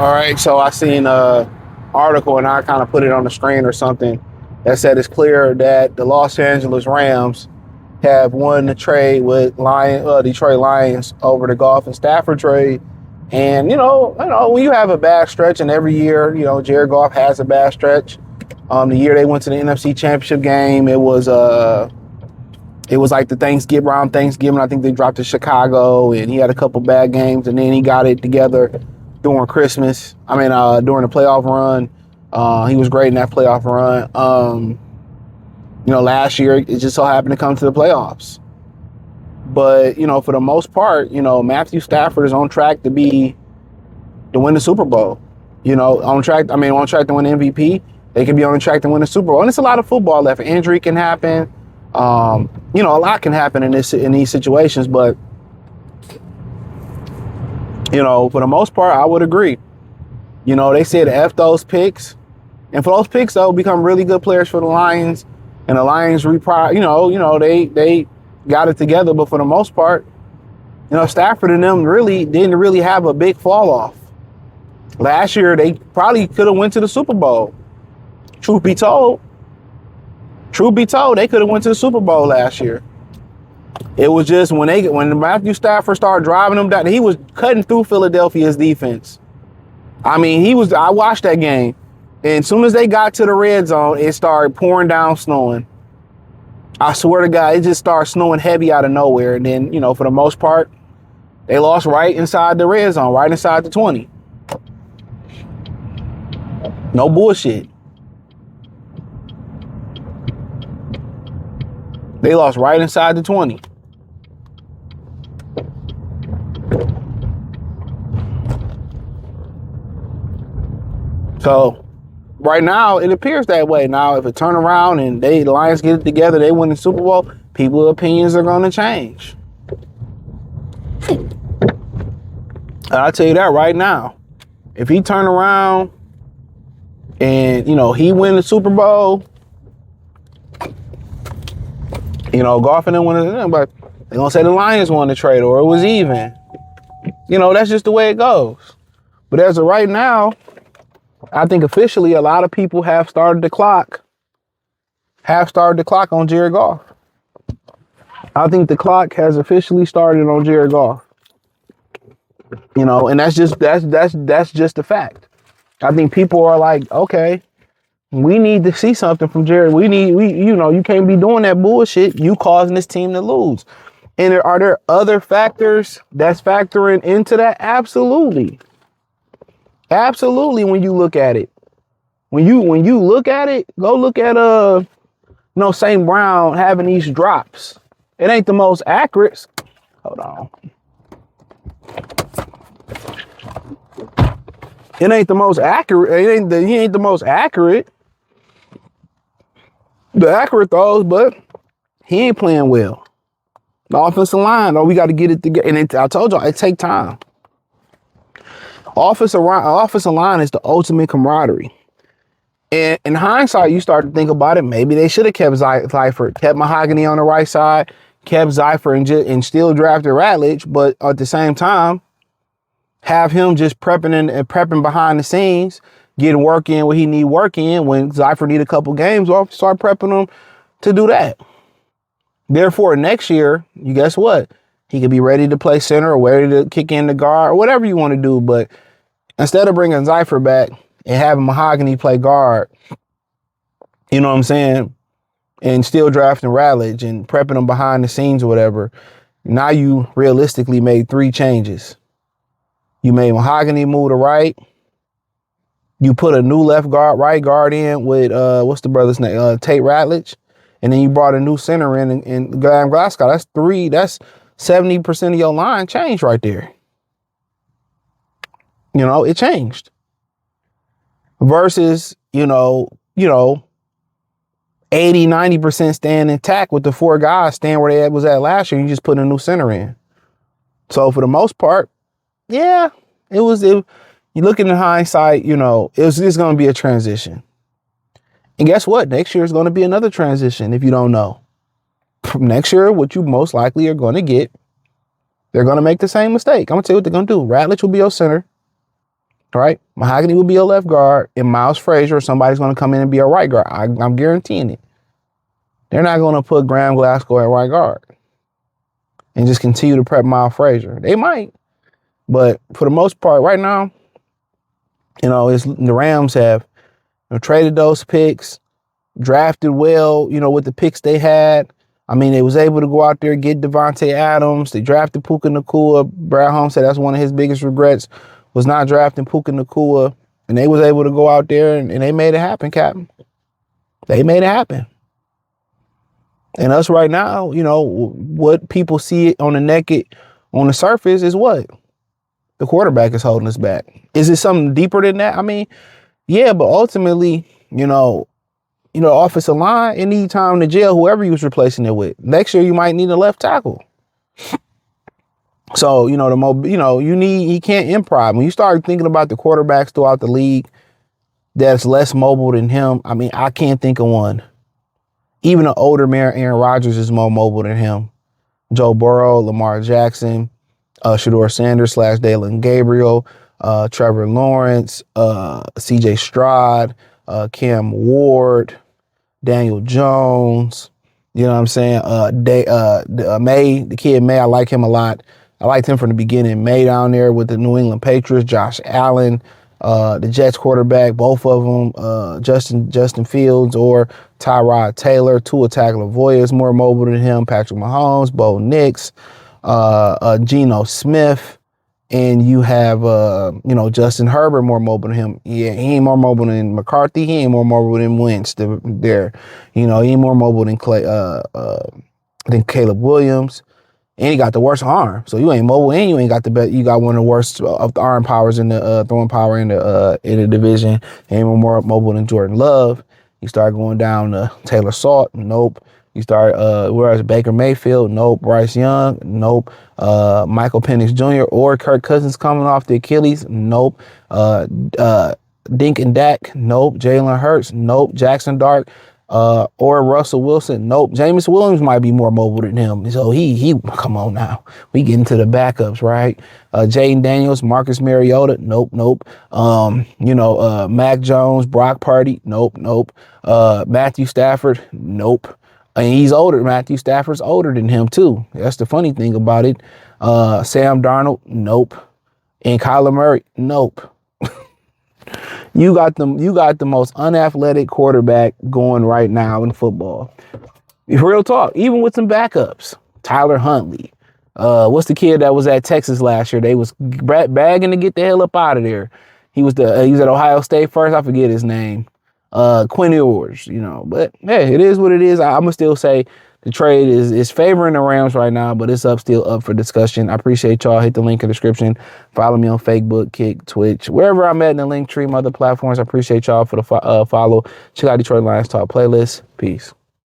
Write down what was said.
All right, so I seen a article and I kind of put it on the screen or something that said it's clear that the Los Angeles Rams have won the trade with Detroit Lions over the Goff and Stafford trade. And when you have a bad stretch, and every year, Jared Goff has a bad stretch. The year they went to the NFC Championship game, it was like the around Thanksgiving. I think they dropped to Chicago, and he had a couple bad games, and then he got it together during Christmas. During the playoff run. He was great in that playoff run. Last year, it just so happened to come to the playoffs. But, for the most part, Matthew Stafford is on track to win the Super Bowl. On track to win MVP. They could be on track to win the Super Bowl. And it's a lot of football left. Injury can happen. A lot can happen in these situations. But, for the most part, I would agree. They said F those picks. And for those picks, they'll become really good players for the Lions. And the Lions, they got it together. But for the most part, Stafford and them didn't really have a big fall off. Last year, they probably could have went to the Super Bowl. Truth be told, they could have went to the Super Bowl last year. It was just when Matthew Stafford started driving them down, he was cutting through Philadelphia's defense. I watched that game. And as soon as they got to the red zone, it started pouring down snowing. I swear to God, it just started snowing heavy out of nowhere. And then, for the most part, they lost right inside the red zone, right inside the 20. No bullshit. They lost right inside the 20. So right now, it appears that way. Now, if it turn around and the Lions get it together, they win the Super Bowl, people's opinions are going to change. And I'll tell you that right now. If he turn around and, he win the Super Bowl, Goff and them win it, but they're going to say the Lions won the trade or it was even. That's just the way it goes. But as of right now, I think officially a lot of people have started the clock on Jared Goff. I think the clock has officially started on Jared Goff. And that's just a fact. I think people are like, okay, we need to see something from Jared. You can't be doing that bullshit. You causing this team to lose. And are there other factors that's factoring into that? Absolutely. Absolutely. When you look at it, go look at St. Brown having these drops. It ain't the most accurate. Hold on. It ain't the most accurate. He ain't the most accurate. The accurate throws, but he ain't playing well. The offensive line, we got to get it together. And I told y'all, it take time. Offensive line is the ultimate camaraderie. And in hindsight, you start to think about it. Maybe they should have kept Seifert, kept Mahogany on the right side, kept Seifert and still drafted Ratledge. But at the same time, have him just prepping behind the scenes, getting work in where he need work in. When Seifert need a couple games off, start prepping him to do that. Therefore, next year, you guess what? He could be ready to play center or ready to kick in the guard or whatever you want to do. But instead of bringing Seifert back and having Mahogany play guard, you know what I'm saying, and still drafting Ratledge and prepping him behind the scenes or whatever, now you realistically made 3 changes. You made Mahogany move to right. You put a new right guard in with, what's the brother's name? Tate Ratledge. And then you brought a new center in Graham Glasgow. That's 3. That's 70% of your line changed right there. It changed. Versus, 80-90% staying intact with the 4 guys staying where they was at last year. You just put a new center in. So for the most part, yeah, you look in hindsight, it's going to be a transition. And guess what? Next year is going to be another transition if you don't know. Next year, what you most likely are going to get, they're going to make the same mistake. I'm going to tell you what they're going to do. Ratledge will be your center. right? Mahogany will be a left guard, and Miles Frazier, somebody's going to come in and be a right guard. I'm guaranteeing it. They're not going to put Graham Glasgow at right guard and just continue to prep Miles Frazier. They might, but for the most part, right now, the Rams have traded those picks, drafted well, with the picks they had. I mean, they was able to go out there and get Devontae Adams. They drafted Puka Nacua. Brad Holmes said that's one of his biggest regrets was not drafting Puka Nacua. And they was able to go out there and they made it happen, Captain. They made it happen. And us right now, what people see on the surface is what? The quarterback is holding us back. Is it something deeper than that? I mean, yeah, but ultimately, offensive line, it need time to jail whoever you was replacing it with. Next year, you might need a left tackle. So, he can't improv. When you start thinking about the quarterbacks throughout the league that's less mobile than him, I mean, I can't think of one. Even an older man, Aaron Rodgers, is more mobile than him. Joe Burrow, Lamar Jackson, Shedeur Sanders / Dalen Gabriel, Trevor Lawrence, CJ Stroud, Cam Ward, Daniel Jones. You know what I'm saying? May, the kid May, I like him a lot. I liked him from the beginning. May down there with the New England Patriots, Josh Allen, the Jets quarterback, both of them, Justin Fields or Tyrod Taylor. Tua Tagovailoa is more mobile than him. Patrick Mahomes, Bo Nix, Geno Smith, and you have Justin Herbert more mobile than him. Yeah, he ain't more mobile than McCarthy. He ain't more mobile than Wentz. There, he ain't more mobile than Caleb Williams. And he got the worst arm, so you ain't mobile, and you ain't got the best. You got one of the worst of the arm powers in the throwing power in the division. Ain't more mobile than Jordan Love. You start going down to Taylor Salt, nope. You start whereas Baker Mayfield, nope. Bryce Young, nope. Michael Penix Jr. or Kirk Cousins coming off the Achilles, nope. Dink and Dak, nope. Jalen Hurts, nope. Jackson Dart. Or Russell Wilson. Nope. Jameis Williams might be more mobile than him. So he come on now. We get into the backups, right? Jaden Daniels, Marcus Mariota. Nope. Mac Jones, Brock Purdy. Nope. Matthew Stafford. Nope. And he's older. Matthew Stafford's older than him too. That's the funny thing about it. Sam Darnold. Nope. And Kyler Murray. Nope. You got the most unathletic quarterback going right now in football. Real talk, even with some backups. Tyler Huntley. What's the kid that was at Texas last year? They was bagging to get the hell up out of there. He was at Ohio State first. I forget his name. Quinn Ewers, But hey, it is what it is. I'm gonna still say the trade is favoring the Rams right now, but it's still up for discussion. I appreciate y'all. Hit the link in the description. Follow me on Facebook, Kick, Twitch, wherever I'm at in the link tree, other platforms. I appreciate y'all for the follow. Check out Detroit Lions Talk playlist. Peace.